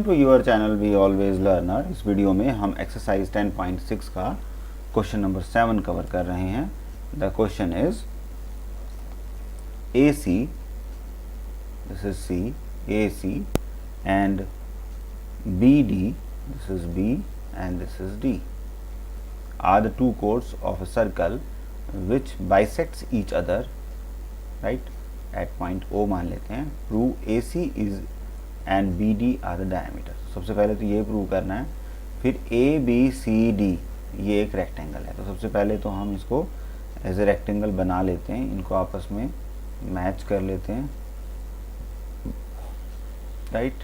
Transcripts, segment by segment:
To your channel we always learner. इस video में हम एक्सरसाइज 10.6 का क्वेश्चन नंबर 7 कवर कर रहे हैं। The question is A C, this is C, A C and B D, this is B and this is D are the two chords of a circle which bisects each other, right, at point O मान लेते हैं। Prove A C is and B D are the diameter. सबसे पहले तो ये prove करना है। फिर ए बी सी डी ये एक रेक्टेंगल है, तो सबसे पहले तो हम इसको एज ए रेक्टेंगल बना लेते हैं, इनको आपस में मैच कर लेते हैं, राइट।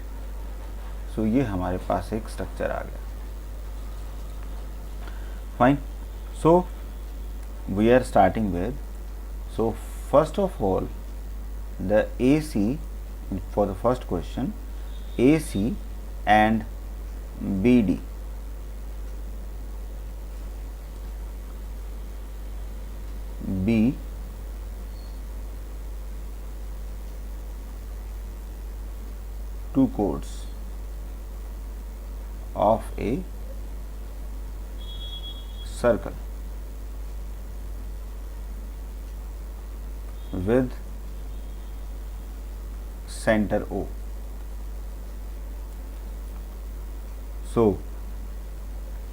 सो ये हमारे पास एक स्ट्रक्चर आ गया। Fine. So we are starting with, so first of all the AC for the first question, AC and BD, B two chords of a circle with center O. So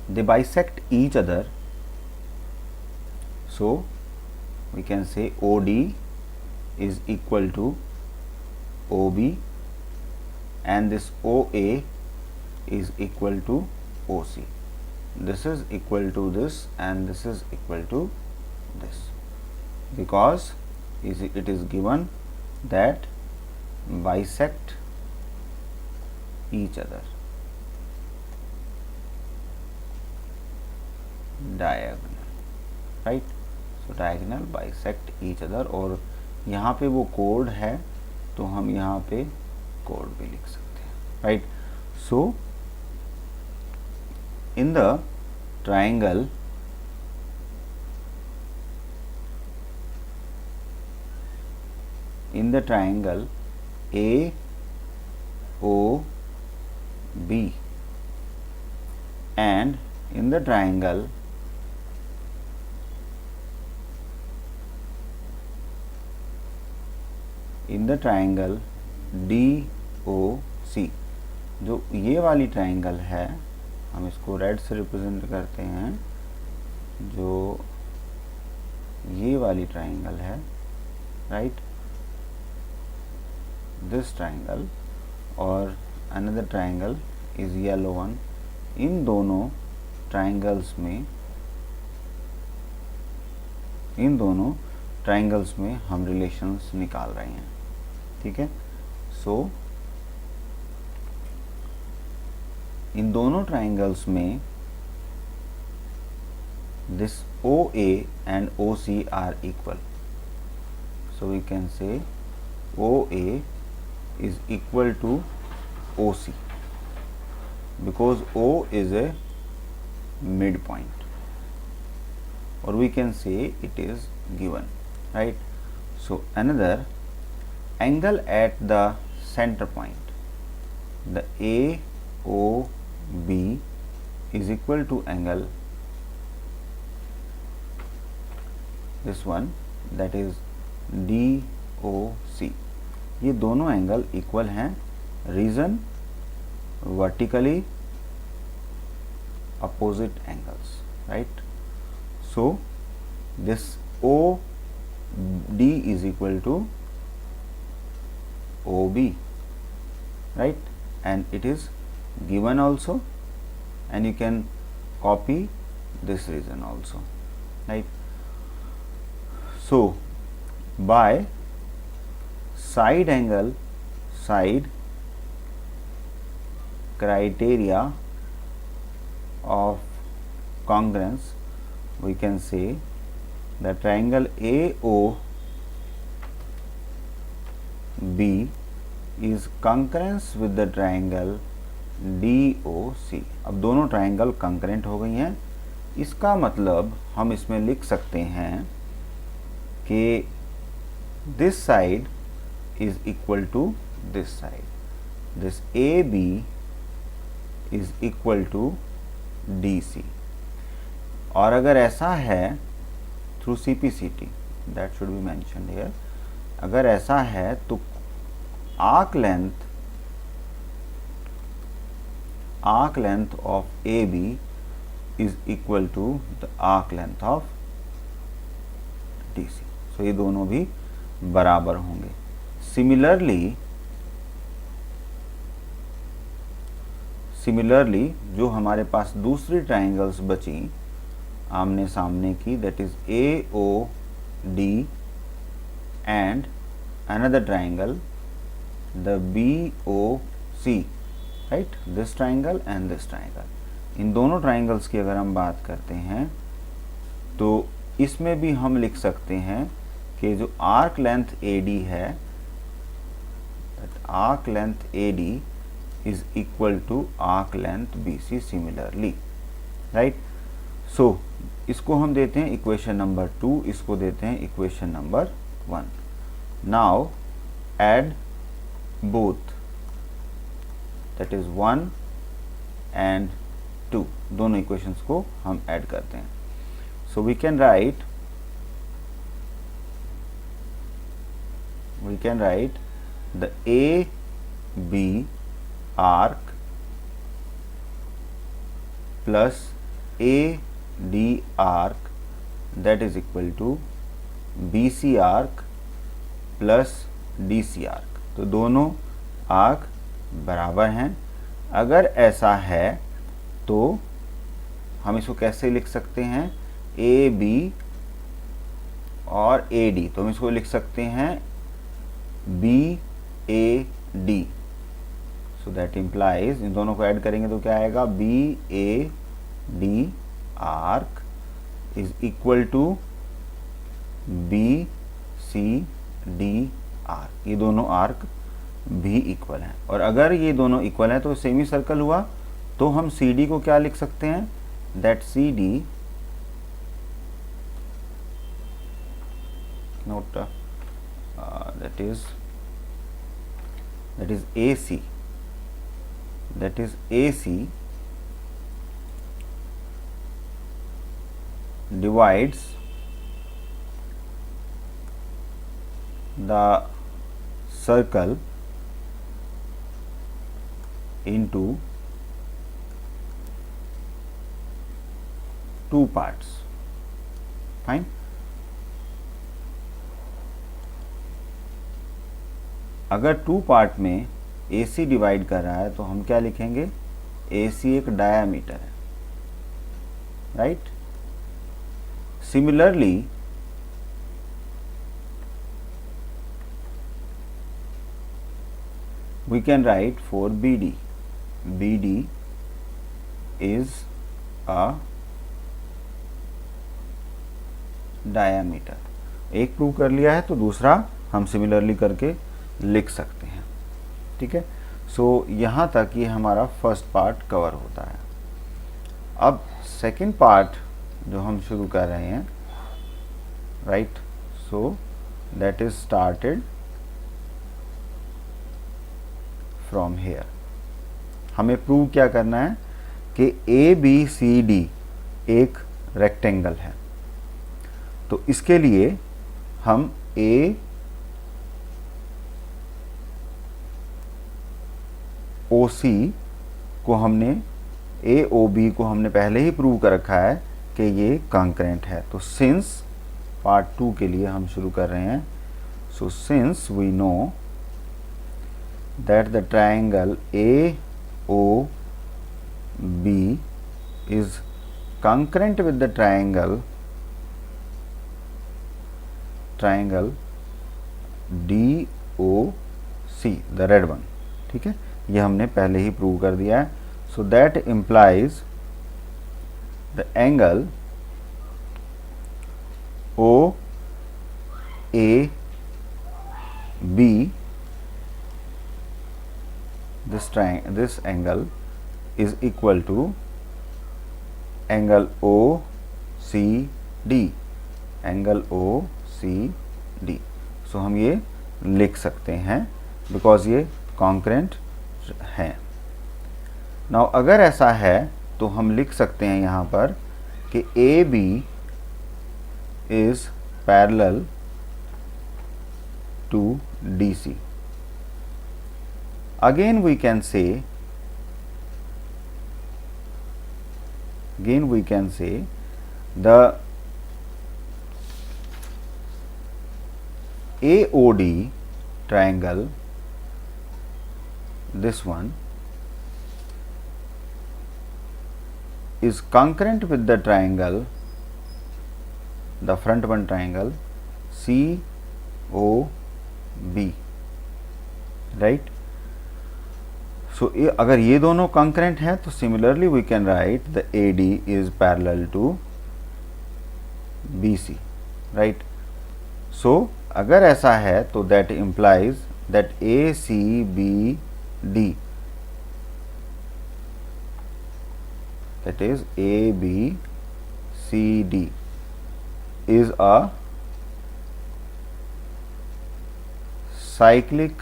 they bisect each other, so we can say OD is equal to OB and this OA is equal to OC. This is equal to this and this is equal to this, because it is given that bisect each other diagonal, right? So diagonal bisect each other, और यहाँ पे वो code है तो हम यहाँ पे code भी लिख सकते हैं, right? So in the triangle A O B and in the triangle D O C, जो ये वाली ट्राइंगल है, हम इसको रेड से रिप्रेजेंट करते हैं, जो ये वाली ट्राइंगल है, राइट, दिस ट्राइंगल, और another triangle is yellow one. इन दोनों ट्राइंगल्स में हम रिलेशंस निकाल रहे हैं, ठीक है। सो इन दोनों ट्राइंगल्स में this OA and OC are equal, so we can say OA is equal to OC because O is a midpoint, or we can say it is given, right? So another angle at the center point, the AOB is equal to angle this one, that is DOC. ये दोनों angle equal हैं, reason vertically opposite angles, right. So this OD is equal to OB, right, and it is given also, and you can copy this reason also, right. So by side criteria of congruence, we can say the triangle AOB is concurrent with the triangle DOC। अब दोनों triangle concurrent हो गई हैं, इसका मतलब हम इसमें लिख सकते हैं कि this side is equal to this side, this AB is equal to DC। और अगर ऐसा है through CPCT, that should be mentioned here, अगर ऐसा है तो arc length of AB is equal to the arc length of DC। So ये दोनों भी बराबर होंगे। सिमिलरली जो हमारे पास दूसरी ट्राइंगल्स बची आमने सामने की, that is AOD and another triangle the BOC, right, this triangle and this triangle. इन दोनों ट्राइंगल्स की अगर हम बात करते हैं तो इसमें भी हम लिख सकते हैं कि जो आर्क लेंथ AD है, arc length AD is equal to arc length BC similarly, right. So इसको हम देते हैं इक्वेशन नंबर 2, इसको देते हैं equation number 1। Now add both, that is 1 and 2, दोनों इक्वेशंस को हम ऐड करते हैं। So we can write the AB arc plus AD arc, that is equal to BC arc plus DC arc। तो दोनों आर्क बराबर हैं। अगर ऐसा है तो हम इसको कैसे लिख सकते हैं, AB और AD, तो हम इसको लिख सकते हैं BAD। सो दैट इम्प्लाइज, इन दोनों को ऐड करेंगे तो क्या आएगा, BAD arc is equal to BCD arc. ये दोनों आर्क भी इक्वल हैं, और अगर ये दोनों इक्वल हैं तो सेमी सर्कल हुआ। तो हम CD को क्या लिख सकते हैं, that CD note that is AC, divides the circle into 2 parts, fine। अगर 2 पार्ट में AC डिवाइड कर रहा है तो हम क्या लिखेंगे, AC एक डायामीटर है, right. Similarly we can write for BD is a diameter. एक प्रूव कर लिया है तो दूसरा हम सिमिलरली करके लिख सकते हैं, ठीक है। सो यहाँ तक ये हमारा फर्स्ट पार्ट कवर होता है। अब सेकंड पार्ट जो हम शुरू कर रहे हैं, right, so that is started from here. हमें प्रूव क्या करना है कि ABCD एक रेक्टेंगल है। तो इसके लिए हम AOB को हमने पहले ही प्रूव कर रखा है कि ये कॉन्करेंट है। तो सिंस पार्ट 2 के लिए हम शुरू कर रहे हैं। So since we know that the triangle AOB is concurrent with the triangle DOC, the red one, ठीक है। ये हमने पहले ही प्रूव कर दिया है। सो that implies the angle OAB, this angle is equal to angle OCD, सो हम ये लिख सकते हैं बिकॉज ये कॉन्करेंट है। नाउ अगर ऐसा है तो हम लिख सकते हैं यहाँ पर कि A B is parallel to D C. Again we can say the AOD triangle, this one, is concurrent with the triangle, the front one triangle COB, right? So अगर ये दोनों concurrent हैं तो similarly we can write the AD is parallel to BC, right? So अगर ऐसा है तो that implies that ACBD, that is ABCD, is a cyclic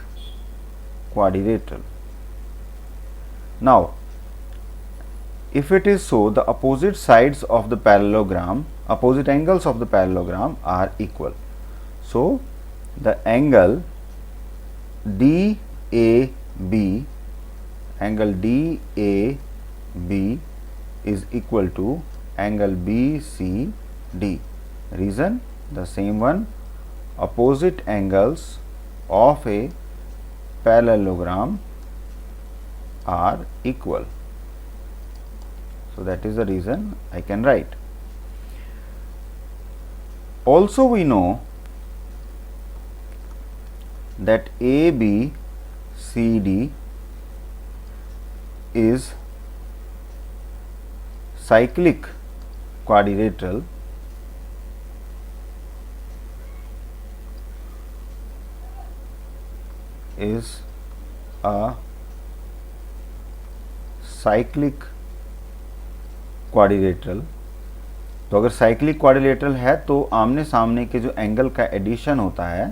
quadrilateral. Now, if it is so, the opposite sides of the parallelogram, opposite angles of the parallelogram are equal. So, the angle DAB is equal to angle BCD. Reason? The same one, opposite angles of a parallelogram are equal. So that is the reason I can write. Also we know that ABCD is cyclic quadrilateral, is a cyclic quadrilateral. तो अगर cyclic quadrilateral है तो आमने सामने के जो angle का addition होता है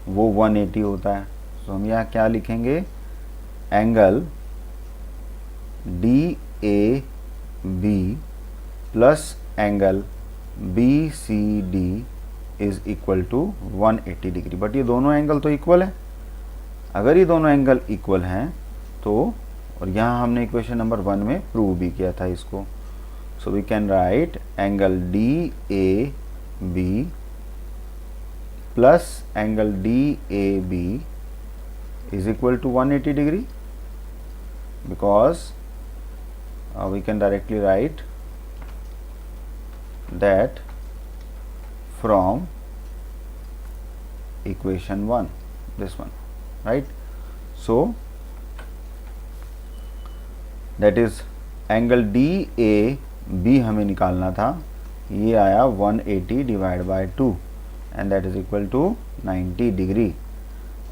वो 180 होता है. तो हम यहाँ क्या लिखेंगे, angle DAB plus angle BCD is equal to 180 degree. But ये दोनों एंगल तो इक्वल है. अगर ये दोनों एंगल इक्वल हैं तो, और यहाँ हमने इक्वेशन नंबर 1 में प्रूव भी किया था इसको. So we can write angle DAB plus angle DAB is equal to 180 degree, because we can directly write that from equation 1, this one, right. So that is angle DAB हमें निकालना था, ये आया 180 divide by 2 and that is equal to 90 degree.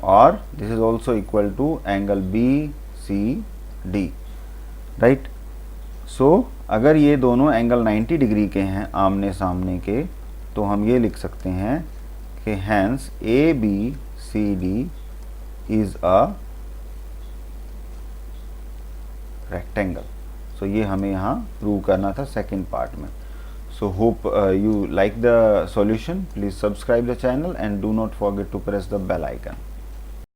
और this is also equal to angle BCD, right. So अगर ये दोनों angle 90 degree के हैं आमने सामने के, तो हम ये लिख सकते हैं कि hence ABCD is a rectangle. So ये हमें यहाँ प्रूव करना था सेकेंड पार्ट में. So hope you like the solution. Please subscribe the channel and do not forget to press the bell icon.